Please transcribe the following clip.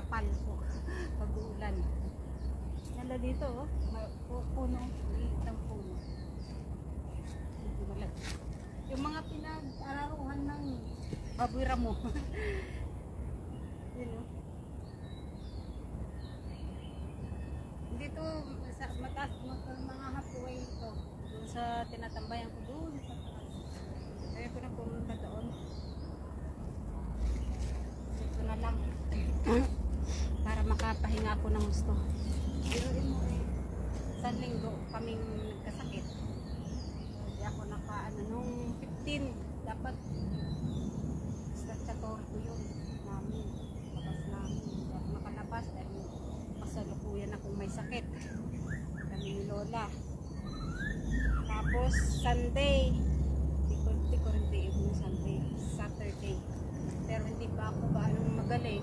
makapal po pag uulan. Nala dito oh, puno, maliit ng puno. Yung mga pinag-araruhan ng baboy ramo. Yun oh. Dito sa mataas mga hapuway ito. Doon sa tinatambayan ko doon sa taas. Kaya ko na pumunta doon. Dito na lang. Para makapahinga ako ng gusto. Biruin mo eh. Isang linggo kaming nagkasakit. Hindi ako nakaano nung 15. Dapat statutory ko yun. Namin. Labas namin. Hindi ako makalabas dahil kasalukuyan akong may sakit. Kami ni Lola. Tapos Sunday. Hindi ko rin yung Sunday. Saturday. Pero hindi pa ako gaano magaling.